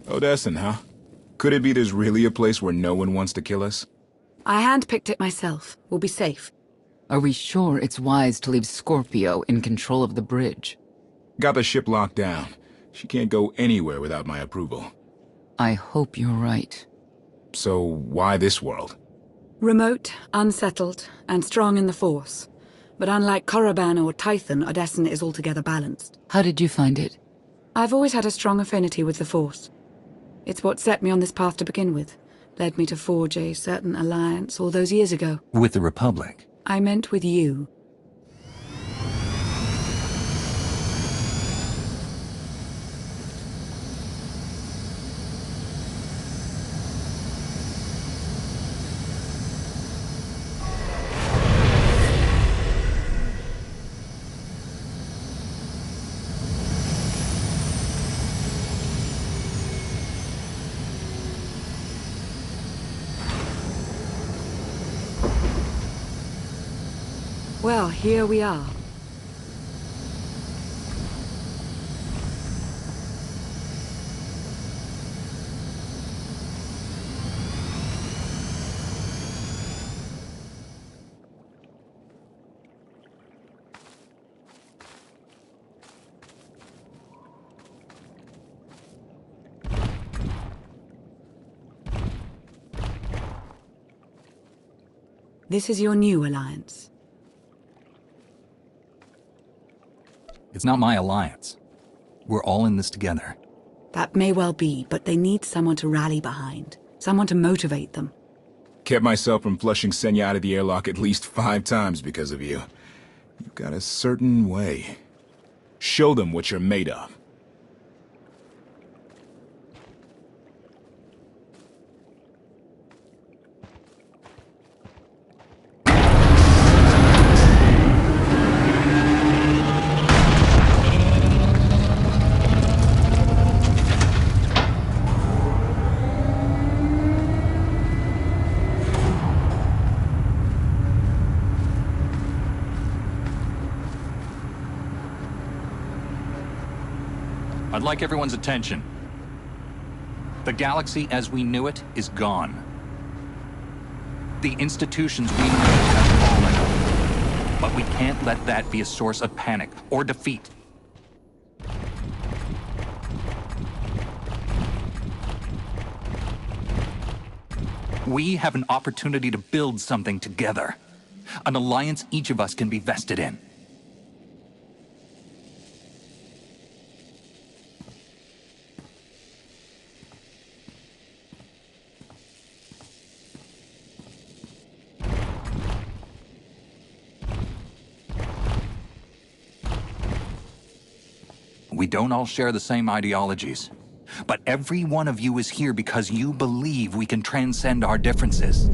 Odessen, huh? Could it be there's really a place where no one wants to kill us? I handpicked it myself. We'll be safe. Are we sure it's wise to leave Scorpio in control of the bridge? Got the ship locked down. She can't go anywhere without my approval. I hope you're right. So why this world? Remote, unsettled, and strong in the Force. But unlike Korriban or Tython, Odessen is altogether balanced. How did you find it? I've always had a strong affinity with the Force. It's what set me on this path to begin with. Led me to forge a certain alliance all those years ago. With the Republic? I meant with you. Well, here we are. This is your new alliance. It's not my alliance. We're all in this together. That may well be, but they need someone to rally behind. Someone to motivate them. Kept myself from flushing Senya out of the airlock at least 5 times because of you. You've got a certain way. Show them what you're made of. I'd like everyone's attention. The galaxy as we knew it is gone. The institutions we knew have fallen. But we can't let that be a source of panic or defeat. We have an opportunity to build something together. An alliance each of us can be vested in. We don't all share the same ideologies. But every one of you is here because you believe we can transcend our differences.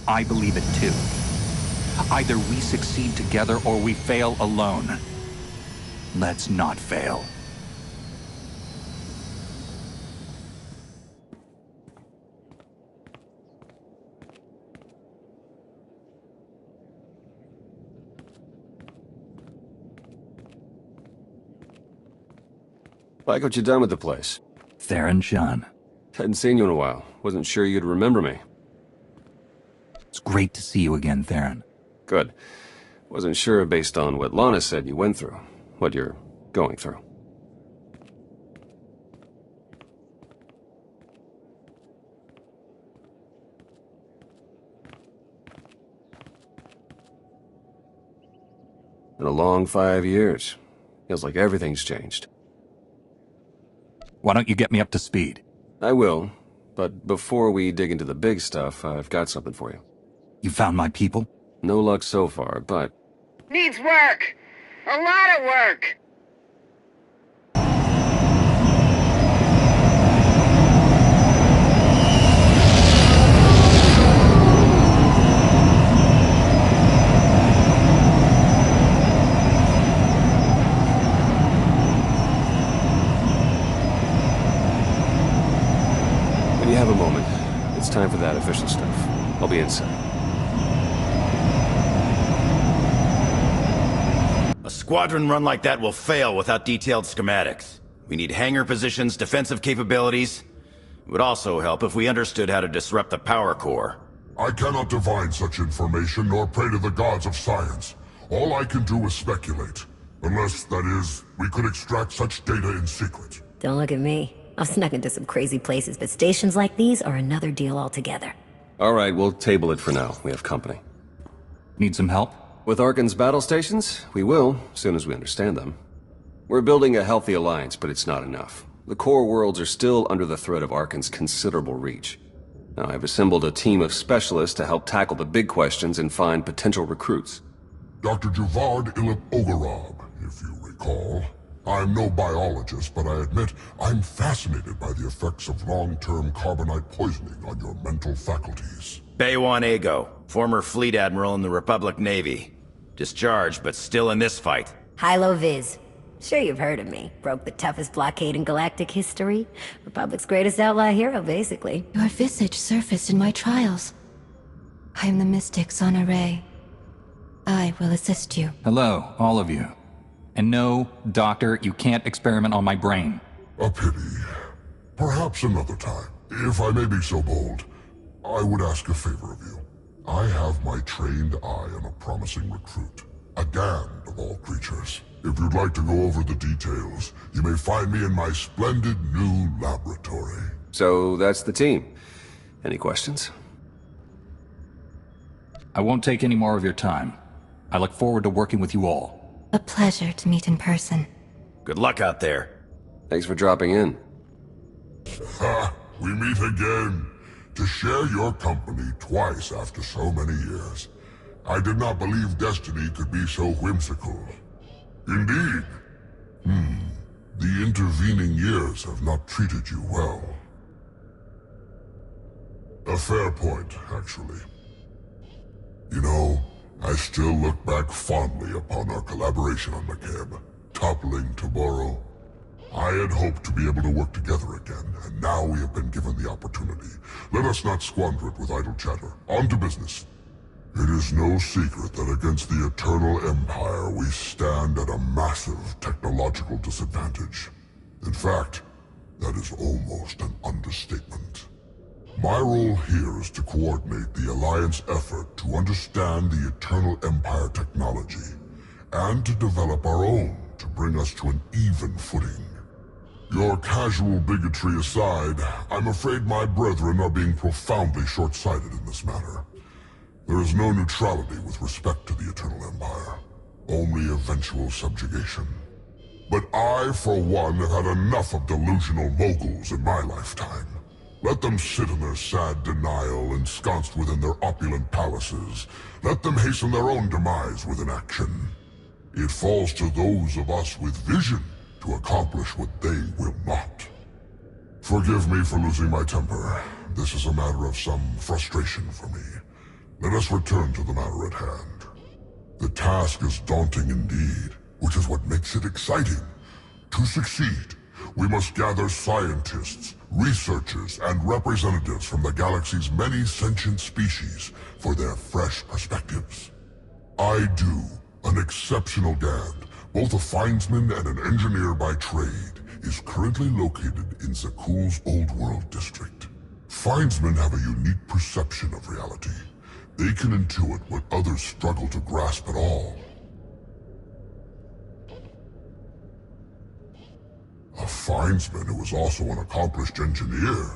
I believe it too. Either we succeed together or we fail alone. Let's not fail. Like what you done with the place. Theron Shan. Hadn't seen you in a while. Wasn't sure you'd remember me. It's great to see you again, Theron. Good. Wasn't sure based on what Lana said you went through. What you're going through. Been a long 5 years. Feels like everything's changed. Why don't you get me up to speed? I will, but before we dig into the big stuff, I've got something for you. You found my people? No luck so far, but Needs work. A lot of work. when you have a moment, it's time for that official stuff. I'll be inside. A squadron run like that will fail without detailed schematics. We need hangar positions, defensive capabilities. It would also help if we understood how to disrupt the power core. I cannot divine such information nor pray to the gods of science. All I can do is speculate. Unless, that is, we could extract such data in secret. Don't look at me. I've snuck into some crazy places, but stations like these are another deal altogether. All right, we'll table it for now. We have company. Need some help? With Arkan's battle stations, we will, as soon as we understand them. We're building a healthy alliance, but it's not enough. The core worlds are still under the threat of Arkan's considerable reach. Now, I've assembled a team of specialists to help tackle the big questions and find potential recruits. Dr. Javad Ilip Ogorab, if you recall. I'm no biologist, but I admit I'm fascinated by the effects of long-term carbonite poisoning on your mental faculties. Baywan Ego, former fleet admiral in the Republic Navy. Discharged, but still in this fight. Hilo Viz. Sure you've heard of me. Broke the toughest blockade in galactic history. Republic's greatest outlaw hero, basically. Your visage surfaced in my trials. I am the mystic Sonare. I will assist you. Hello, all of you. And no, Doctor, you can't experiment on my brain. A pity. Perhaps another time. If I may be so bold, I would ask a favor of you. I have my trained eye on a promising recruit. A Gand of all creatures. If you'd like to go over the details, you may find me in my splendid new laboratory. So that's the team. Any questions? I won't take any more of your time. I look forward to working with you all. A pleasure to meet in person. Good luck out there. Thanks for dropping in. Ha! We meet again. To share your company twice after so many years. I did not believe destiny could be so whimsical. Indeed. The intervening years have not treated you well. A fair point, actually. You know, I still look back fondly upon our collaboration on McCabe, toppling Toboro. I had hoped to be able to work together again, and now we have been given the opportunity. Let us not squander it with idle chatter. On to business. It is no secret that against the Eternal Empire we stand at a massive technological disadvantage. In fact, that is almost an understatement. My role here is to coordinate the Alliance effort to understand the Eternal Empire technology, and to develop our own to bring us to an even footing. Your casual bigotry aside, I'm afraid my brethren are being profoundly short-sighted in this matter. There is no neutrality with respect to the Eternal Empire, only eventual subjugation. But I, for one, have had enough of delusional moguls in my lifetime. Let them sit in their sad denial, ensconced within their opulent palaces. Let them hasten their own demise with inaction. It falls to those of us with vision to accomplish what they will not. Forgive me for losing my temper. This is a matter of some frustration for me. Let us return to the matter at hand. The task is daunting indeed, which is what makes it exciting. To succeed, we must gather scientists, researchers, and representatives from the galaxy's many sentient species for their fresh perspectives. I do, an exceptional Gand, both a findsman and an engineer by trade, is currently located in Zakuul's Old World district. Findsmen have a unique perception of reality. They can intuit what others struggle to grasp at all. A findsman who is also an accomplished engineer.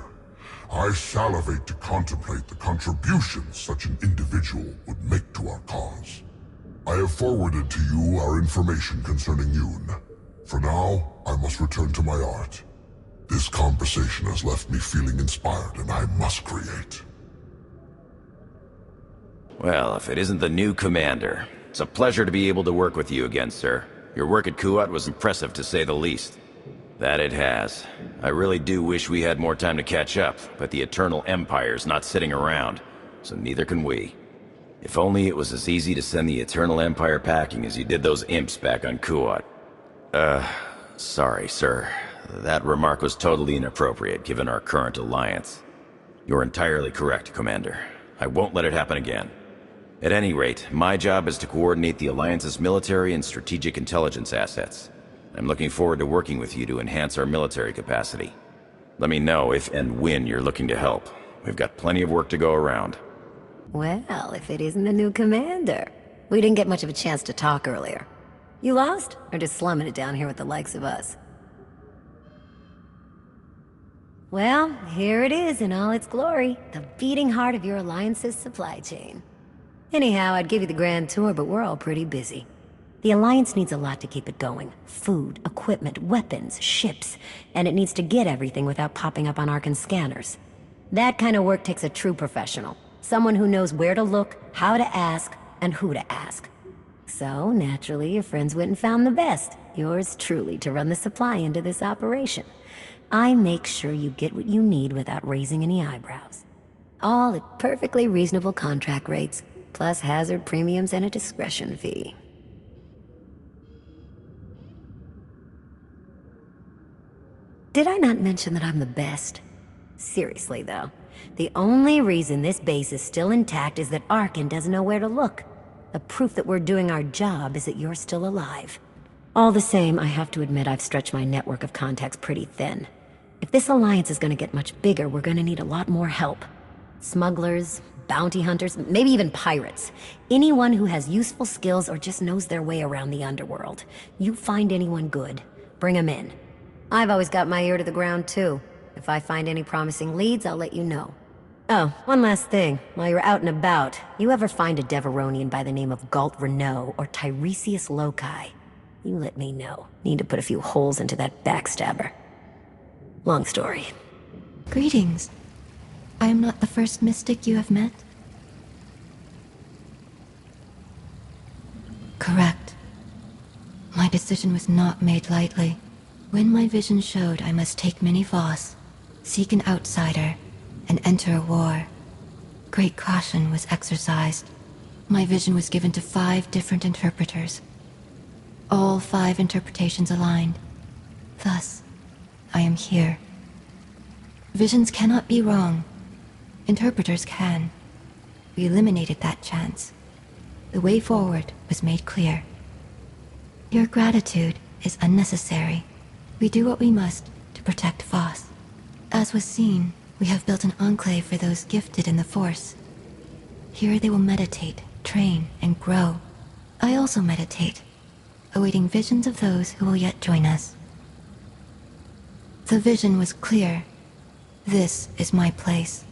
I salivate to contemplate the contributions such an individual would make to our cause. I have forwarded to you our information concerning Yoon. For now, I must return to my art. This conversation has left me feeling inspired, and I must create. Well, if it isn't the new commander, it's a pleasure to be able to work with you again, sir. Your work at Kuat was impressive, to say the least. That it has. I really do wish we had more time to catch up, but the Eternal Empire's not sitting around, so neither can we. If only it was as easy to send the Eternal Empire packing as you did those imps back on Kuat. Sorry, sir. That remark was totally inappropriate, given our current alliance. You're entirely correct, Commander. I won't let it happen again. At any rate, my job is to coordinate the Alliance's military and strategic intelligence assets. I'm looking forward to working with you to enhance our military capacity. Let me know if and when you're looking to help. We've got plenty of work to go around. Well, if it isn't the new commander. We didn't get much of a chance to talk earlier. You lost? Or just slumming it down here with the likes of us? Well, here it is in all its glory. The beating heart of your Alliance's supply chain. Anyhow, I'd give you the grand tour, but we're all pretty busy. The Alliance needs a lot to keep it going. Food, equipment, weapons, ships. And it needs to get everything without popping up on Arkan scanners. That kind of work takes a true professional. Someone who knows where to look, how to ask, and who to ask. So, naturally, your friends went and found the best. Yours truly to run the supply into this operation. I make sure you get what you need without raising any eyebrows. All at perfectly reasonable contract rates, plus hazard premiums and a discretion fee. Did I not mention that I'm the best? Seriously, though. The only reason this base is still intact is that Arkan doesn't know where to look. The proof that we're doing our job is that you're still alive. All the same, I have to admit I've stretched my network of contacts pretty thin. If this alliance is going to get much bigger, we're going to need a lot more help. Smugglers, bounty hunters, maybe even pirates. Anyone who has useful skills or just knows their way around the underworld. You find anyone good, bring them in. I've always got my ear to the ground, too. If I find any promising leads, I'll let you know. Oh, one last thing. While you're out and about, you ever find a Deveronian by the name of Galt Renault or Tiresias Loci? You let me know. Need to put a few holes into that backstabber. Long story. Greetings. I am not the first mystic you have met? Correct. My decision was not made lightly. When my vision showed I must take Mini Voss, seek an outsider, and enter a war, great caution was exercised. My vision was given to 5 different interpreters. All 5 interpretations aligned. Thus, I am here. Visions cannot be wrong. Interpreters can. We eliminated that chance. The way forward was made clear. Your gratitude is unnecessary. We do what we must to protect Voss. As was seen, we have built an enclave for those gifted in the Force. Here they will meditate, train, and grow. I also meditate, awaiting visions of those who will yet join us. The vision was clear. This is my place.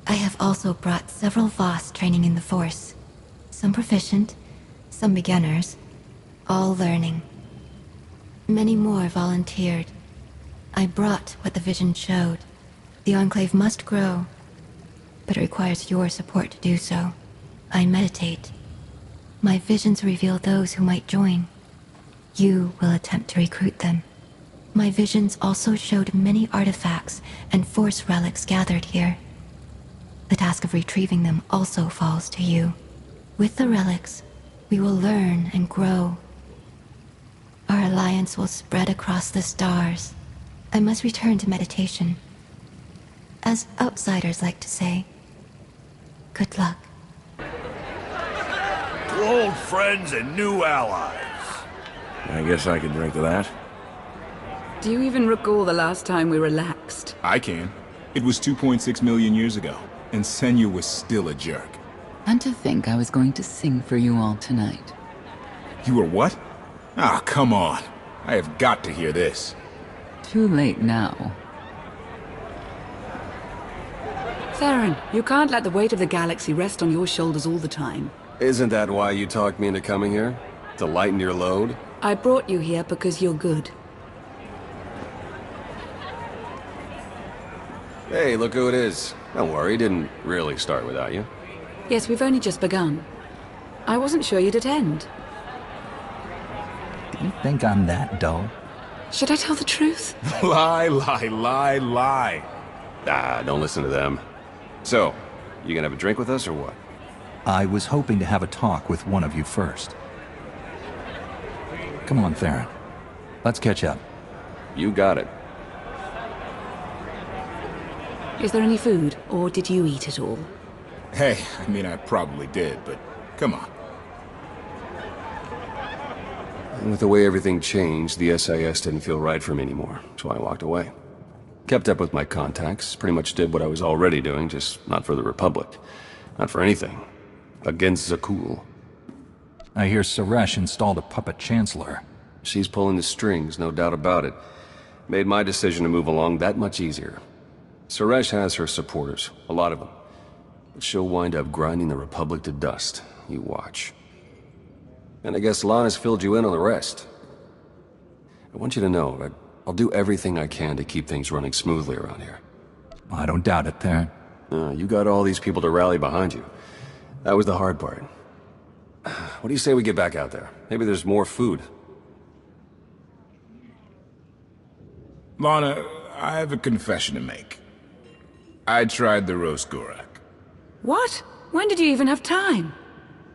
I have also brought several Voss training in the Force. Some proficient, some beginners, all learning. Many more volunteered. I brought what the vision showed. The Enclave must grow, but it requires your support to do so. I meditate. My visions reveal those who might join. You will attempt to recruit them. My visions also showed many artifacts and Force relics gathered here. The task of retrieving them also falls to you. With the relics, we will learn and grow. Our alliance will spread across the stars. I must return to meditation. As outsiders like to say, good luck. To old friends and new allies. I guess I can drink to that. Do you even recall the last time we relaxed? I can. It was 2.6 million years ago, and Senya was still a jerk. And to think I was going to sing for you all tonight. You were what? Ah, come on. I have got to hear this. Too late now. Theron, you can't let the weight of the galaxy rest on your shoulders all the time. Isn't that why you talked me into coming here? To lighten your load? I brought you here because you're good. Hey, look who it is. Don't worry, didn't really start without you. Yes, we've only just begun. I wasn't sure you'd attend. Do you think I'm that dull? Should I tell the truth? Lie, lie, lie, lie. Ah, don't listen to them. So, you gonna have a drink with us or what? I was hoping to have a talk with one of you first. Come on, Theron. Let's catch up. You got it. Is there any food, or did you eat it all? Hey, I mean, I probably did, but come on. And with the way everything changed, the SIS didn't feel right for me anymore, so I walked away. Kept up with my contacts, pretty much did what I was already doing, just not for the Republic. Not for anything. Against Zakuul. I hear Suresh installed a puppet chancellor. She's pulling the strings, no doubt about it. Made my decision to move along that much easier. Suresh has her supporters, a lot of them. But she'll wind up grinding the Republic to dust. You watch. And I guess Lana's filled you in on the rest. I want you to know, I'll do everything I can to keep things running smoothly around here. I don't doubt it, Theron. You got all these people to rally behind you. That was the hard part. What do you say we get back out there? Maybe there's more food. Lana, I have a confession to make. I tried the roast Gorak. What? When did you even have time?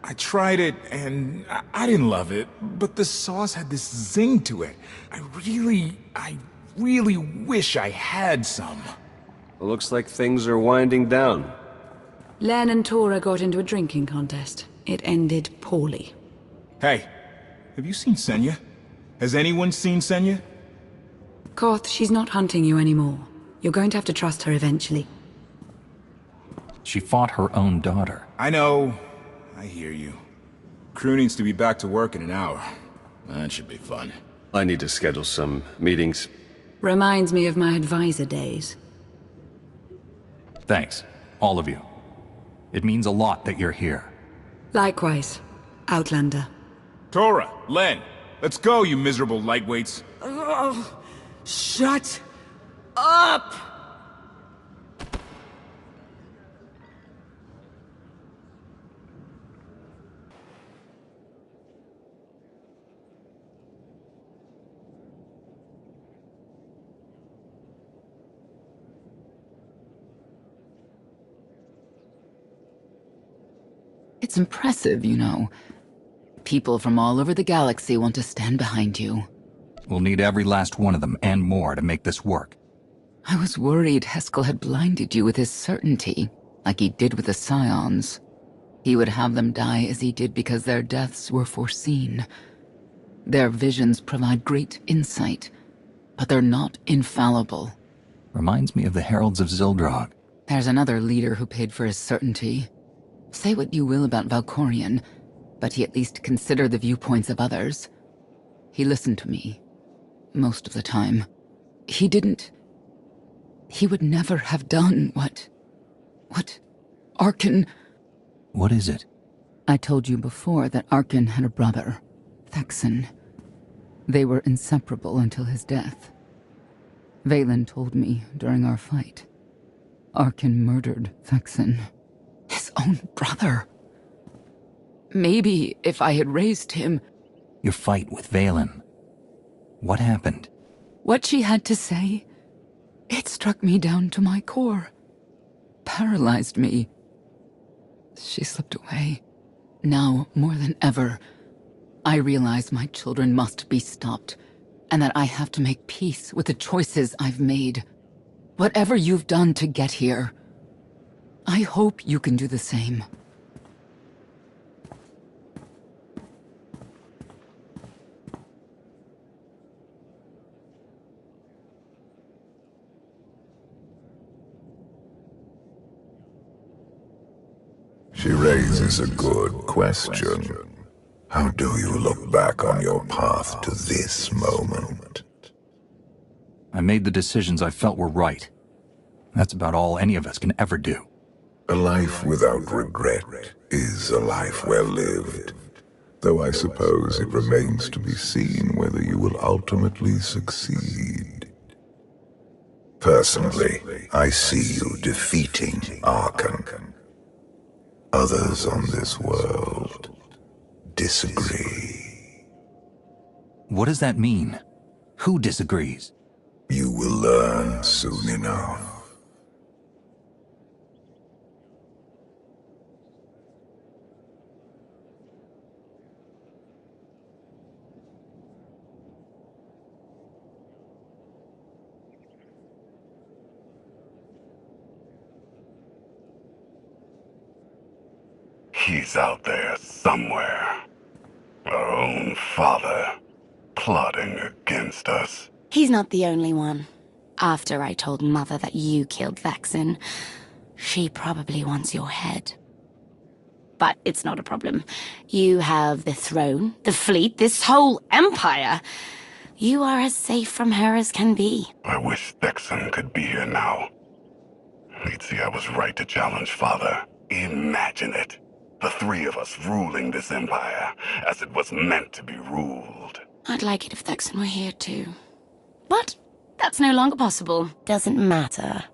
I tried it, and I didn't love it, but the sauce had this zing to it. I really wish I had some. It looks like things are winding down. Len and Tora got into a drinking contest. It ended poorly. Hey, have you seen Senya? Has anyone seen Senya? Koth, she's not hunting you anymore. You're going to have to trust her eventually. She fought her own daughter. I know. I hear you. Crew needs to be back to work in an hour. That should be fun. I need to schedule some meetings. Reminds me of my advisor days. Thanks, all of you. It means a lot that you're here. Likewise, Outlander. Tora, Len, let's go, you miserable lightweights. Oh, shut up! It's impressive, you know. People from all over the galaxy want to stand behind you. We'll need every last one of them and more to make this work. I was worried Heskel had blinded you with his certainty, like he did with the Scions. He would have them die as he did because their deaths were foreseen. Their visions provide great insight, but they're not infallible. Reminds me of the Heralds of Zildrog. There's another leader who paid for his certainty. Say what you will about Valkorion, but he at least considered the viewpoints of others. He listened to me. Most of the time. He would never have done what Arcann... What is it? I told you before that Arcann had a brother, Thexan. They were inseparable until his death. Vaylin told me during our fight. Arcann murdered Thexan. His own brother. Maybe if I had raised him... Your fight with Vaylin. What happened? What she had to say, it struck me down to my core. Paralyzed me. She slipped away. Now, more than ever, I realize my children must be stopped, and that I have to make peace with the choices I've made. Whatever you've done to get here, I hope you can do the same. She raises a good question. How do you look back on your path to this moment? I made the decisions I felt were right. That's about all any of us can ever do. A life without regret is a life well lived. Though I suppose it remains to be seen whether you will ultimately succeed. Personally, I see you defeating Arkan. Others on this world disagree. What does that mean? Who disagrees? You will learn soon enough. He's out there somewhere. Our own father, plotting against us. He's not the only one. After I told Mother that you killed Vexen, she probably wants your head. But it's not a problem. You have the throne, the fleet, this whole empire. You are as safe from her as can be. I wish Vexen could be here now. He'd see I was right to challenge Father. Imagine it. The three of us ruling this empire, as it was meant to be ruled. I'd like it if Vexen were here too. But that's no longer possible. Doesn't matter.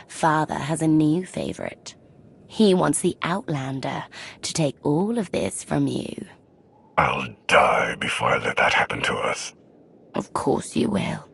Father has a new favorite. He wants the Outlander to take all of this from you. I'll die before I let that happen to us. Of course you will.